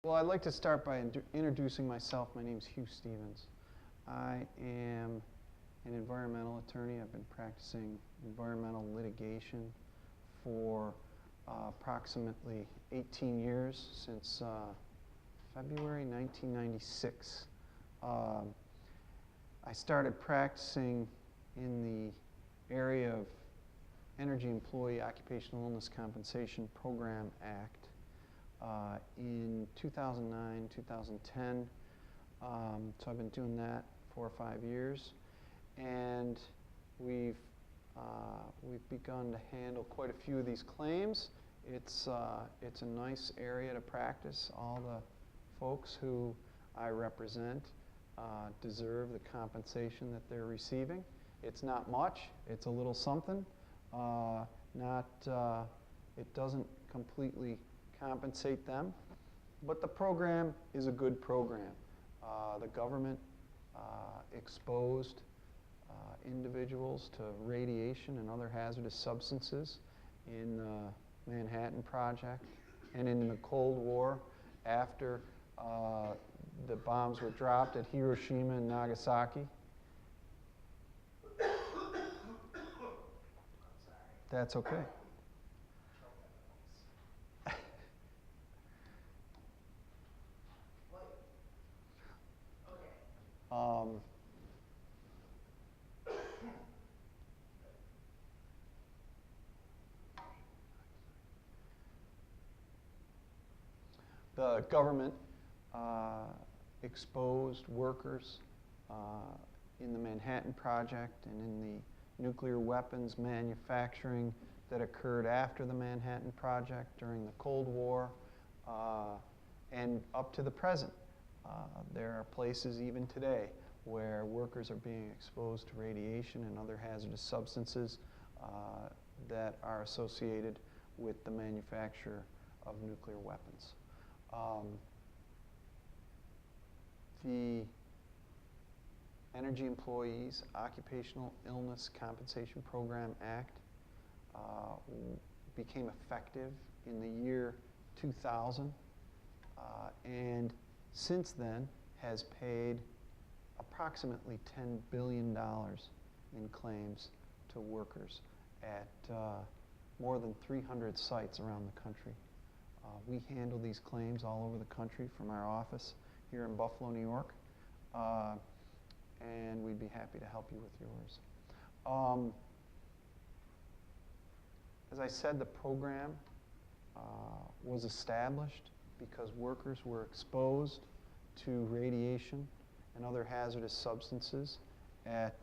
Well, I'd like to start by introducing myself. My name is Hugh Stephens. I am an environmental attorney. I've been practicing environmental litigation for approximately 18 years, since February 1996. I started practicing in the area of Energy Employee Occupational Illness Compensation Program Act in 2009, 2010. So I've been doing that 4 or 5 years, and we've begun to handle quite a few of these claims. It's a nice area to practice. All the folks who I represent deserve the compensation that they're receiving. It's not much. It's a little something. It doesn't completely compensate them, but the program is a good program. The government exposed individuals to radiation and other hazardous substances in the Manhattan Project and in the Cold War after the bombs were dropped at Hiroshima and Nagasaki. That's okay. The government exposed workers in the Manhattan Project and in the nuclear weapons manufacturing that occurred after the Manhattan Project during the Cold War and up to the present. There are places even today where workers are being exposed to radiation and other hazardous substances that are associated with the manufacture of nuclear weapons. The Energy Employees Occupational Illness Compensation Program Act became effective in the year 2000, and since then has paid approximately $10 billion in claims to workers at more than 300 sites around the country. We handle these claims all over the country from our office here in Buffalo, New York, and we'd be happy to help you with yours. As I said, the program was established because workers were exposed to radiation and other hazardous substances at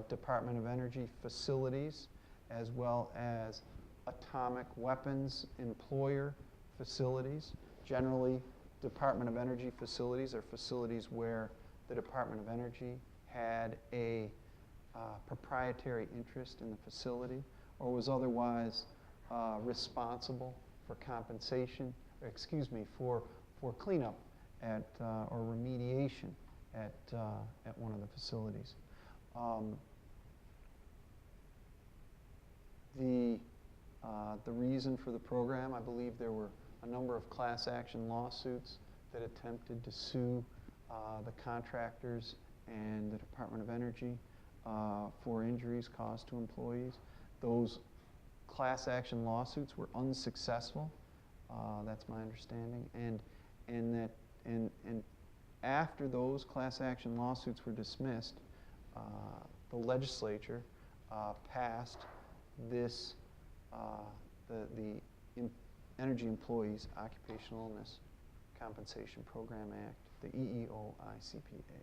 Department of Energy facilities, as well as atomic weapons employer facilities. Generally, Department of Energy facilities are facilities where the Department of Energy had a proprietary interest in the facility or was otherwise responsible for compensation, for cleanup at, or remediation at one of the facilities. The reason for the program, I believe there were a number of class action lawsuits that attempted to sue the contractors and the Department of Energy for injuries caused to employees. Those class action lawsuits were unsuccessful. That's my understanding, and after those class action lawsuits were dismissed, the legislature passed this the Energy Employees Occupational Illness Compensation Program Act, the EEOICPA.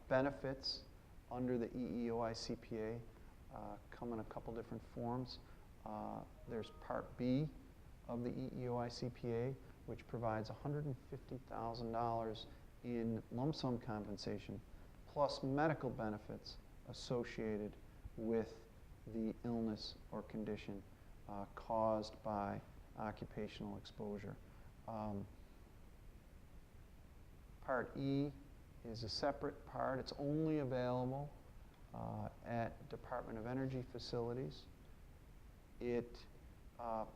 Benefits under the EEOICPA come in a couple different forms. There's Part B of the EEOICPA, which provides $150,000 in lump sum compensation, plus medical benefits associated with the illness or condition caused by occupational exposure. Part E is a separate part. It's only available at Department of Energy facilities. It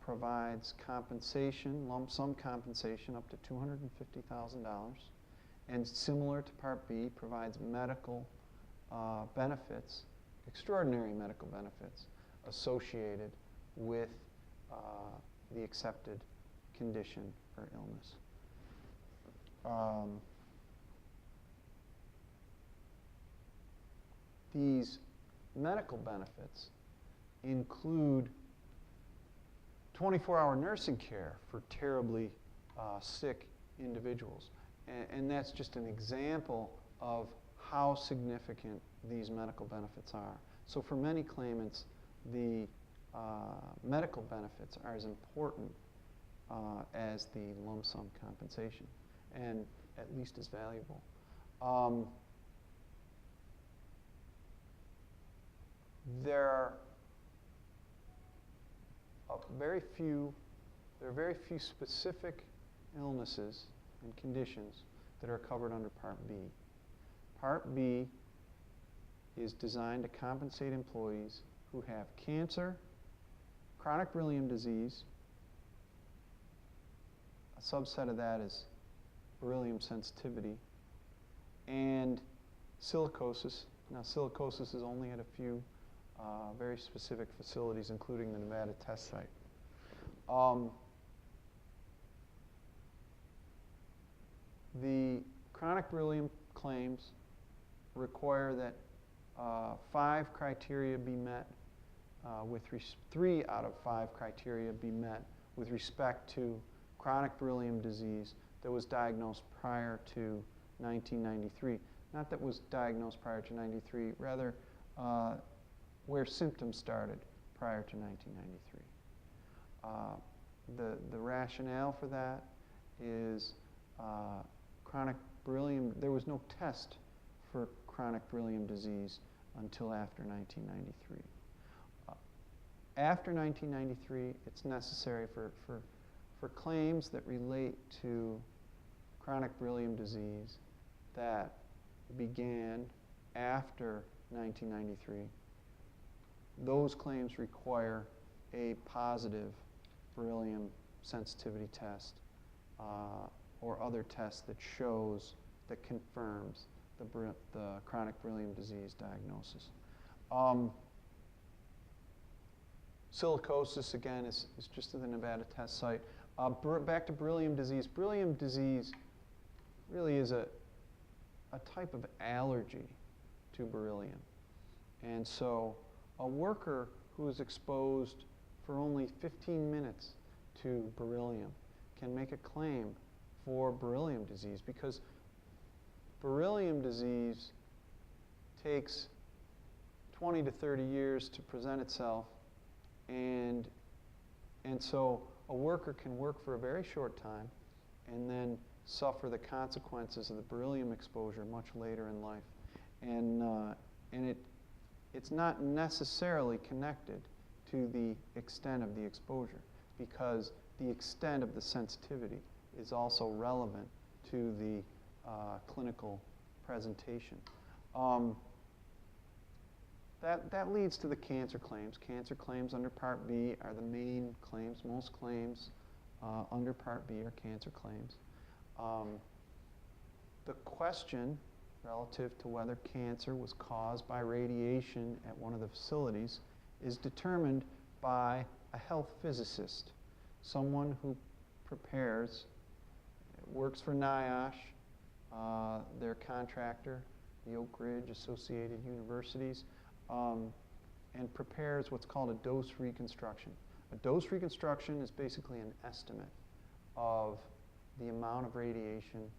provides compensation, lump sum compensation up to $250,000, and similar to Part B, provides medical benefits, extraordinary medical benefits associated with the accepted condition or illness. These medical benefits include 24-hour nursing care for terribly sick individuals. And that's just an example of how significant these medical benefits are. So for many claimants, the medical benefits are as important as the lump sum compensation, and at least as valuable. There are very few specific illnesses and conditions that are covered under Part B. Part B is designed to compensate employees who have cancer, chronic beryllium disease, a subset of that is beryllium sensitivity, and silicosis. Now, silicosis is only at a few very specific facilities, including the Nevada test site. The chronic beryllium claims require that 5 criteria be met, 3 out of 5 criteria be met with respect to chronic beryllium disease that was diagnosed prior to 1993. Not that was diagnosed prior to 93, rather where symptoms started prior to 1993. The rationale for that is chronic beryllium, there was no test for chronic beryllium disease until after 1993. After 1993, it's necessary for claims that relate to chronic beryllium disease that began after 1993. Those claims require a positive beryllium sensitivity test or other test that confirms the chronic beryllium disease diagnosis. Silicosis, again, is just at the Nevada test site. Back to beryllium disease. Beryllium disease really is a type of allergy to beryllium. And so a worker who is exposed for only 15 minutes to beryllium can make a claim for beryllium disease, because beryllium disease takes 20 to 30 years to present itself, and so a worker can work for a very short time and then suffer the consequences of the beryllium exposure much later in life. And it's not necessarily connected to the extent of the exposure, because the extent of the sensitivity is also relevant to the clinical presentation. That leads to the cancer claims. Cancer claims under Part B are the main claims. Most claims under Part B are cancer claims. The question relative to whether cancer was caused by radiation at one of the facilities is determined by a health physicist, someone who works for NIOSH, their contractor, the Oak Ridge Associated Universities, and prepares what's called a dose reconstruction. A dose reconstruction is basically an estimate of the amount of radiation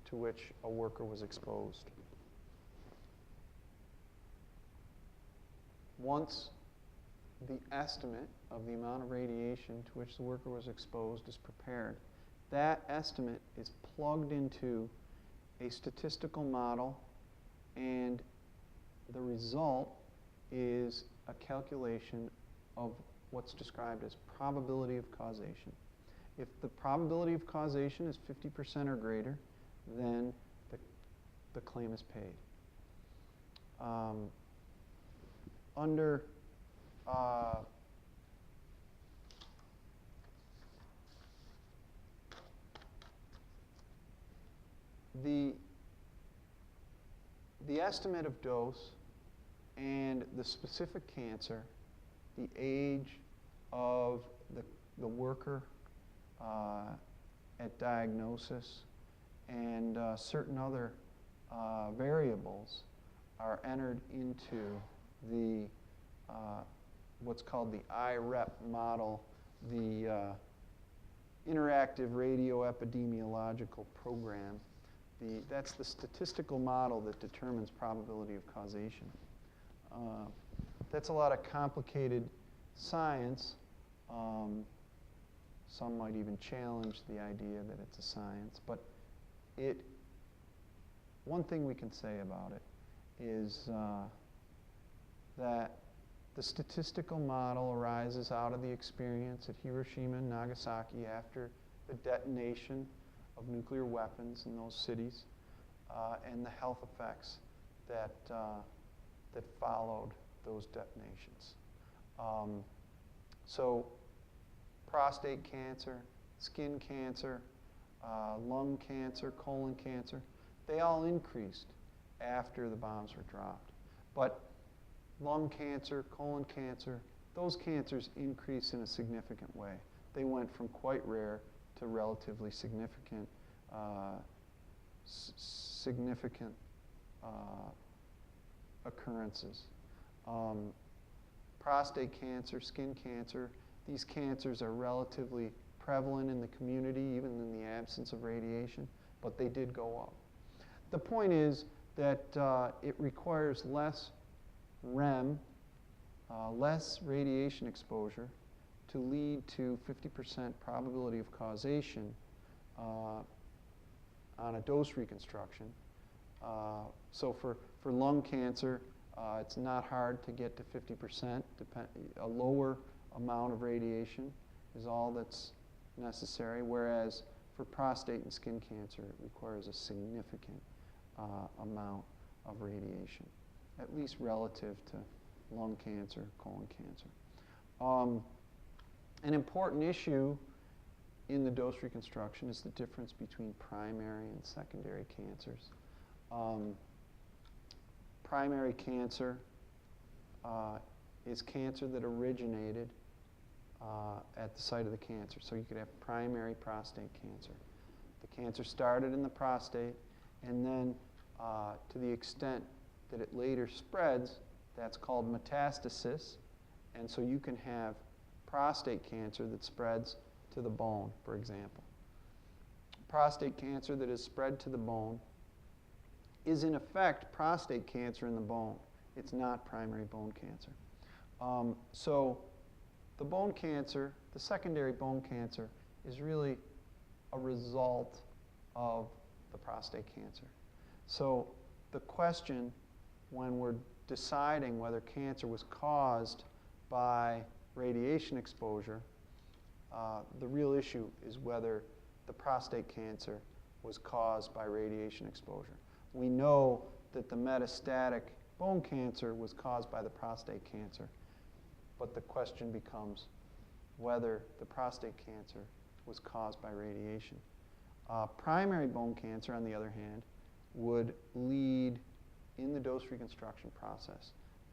to which a worker was exposed. Once the estimate of the amount of radiation to which the worker was exposed is prepared, that estimate is plugged into a statistical model, and the result is a calculation of what's described as probability of causation. If the probability of causation is 50% or greater, then the claim is paid. Under the estimate of dose and the specific cancer, the age of the worker at diagnosis, and certain other variables are entered into the what's called the IREP model, the Interactive Radio Epidemiological Program. That's the statistical model that determines probability of causation. That's a lot of complicated science. Some might even challenge the idea that it's a science, but one thing we can say about it is that the statistical model arises out of the experience at Hiroshima and Nagasaki after the detonation of nuclear weapons in those cities and the health effects that followed those detonations. So prostate cancer, skin cancer, lung cancer, colon cancer, they all increased after the bombs were dropped. But lung cancer, colon cancer, those cancers increase in a significant way. They went from quite rare to relatively significant, occurrences. Prostate cancer, skin cancer, these cancers are relatively prevalent in the community, even in the absence of radiation, but they did go up. The point is that it requires less REM, less radiation exposure, to lead to 50% probability of causation on a dose reconstruction. So for lung cancer, it's not hard to get to 50%. A lower amount of radiation is all that's necessary, whereas for prostate and skin cancer, it requires a significant amount of radiation, at least relative to lung cancer, colon cancer. An important issue in the dose reconstruction is the difference between primary and secondary cancers. Primary cancer is cancer that originated at the site of the cancer. So you could have primary prostate cancer. The cancer started in the prostate, and then to the extent that it later spreads, that's called metastasis. And so you can have prostate cancer that spreads to the bone, for example. Prostate cancer that is spread to the bone is in effect prostate cancer in the bone. It's not primary bone cancer. So the bone cancer, the secondary bone cancer, is really a result of the prostate cancer. So the question when we're deciding whether cancer was caused by radiation exposure, the real issue is whether the prostate cancer was caused by radiation exposure. We know that the metastatic bone cancer was caused by the prostate cancer, but the question becomes whether the prostate cancer was caused by radiation. Primary bone cancer, on the other hand, would lead in the dose reconstruction process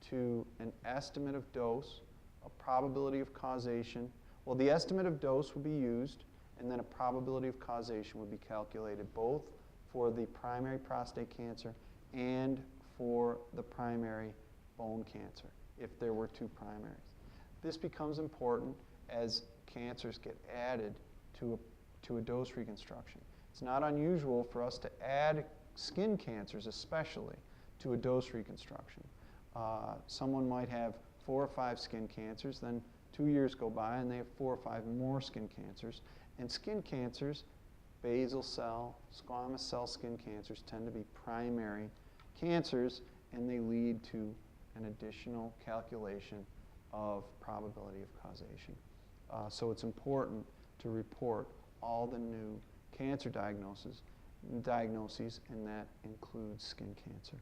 to an estimate of dose, a probability of causation. Well, the estimate of dose would be used, and then a probability of causation would be calculated both for the primary prostate cancer and for the primary bone cancer, if there were two primaries. This becomes important as cancers get added to a dose reconstruction. It's not unusual for us to add skin cancers, especially, to a dose reconstruction. Someone might have 4 or 5 skin cancers, then 2 years go by and they have 4 or 5 more skin cancers. And skin cancers, basal cell, squamous cell skin cancers, tend to be primary cancers, and they lead to an additional calculation of probability of causation. So it's important to report all the new cancer diagnoses, and that includes skin cancer.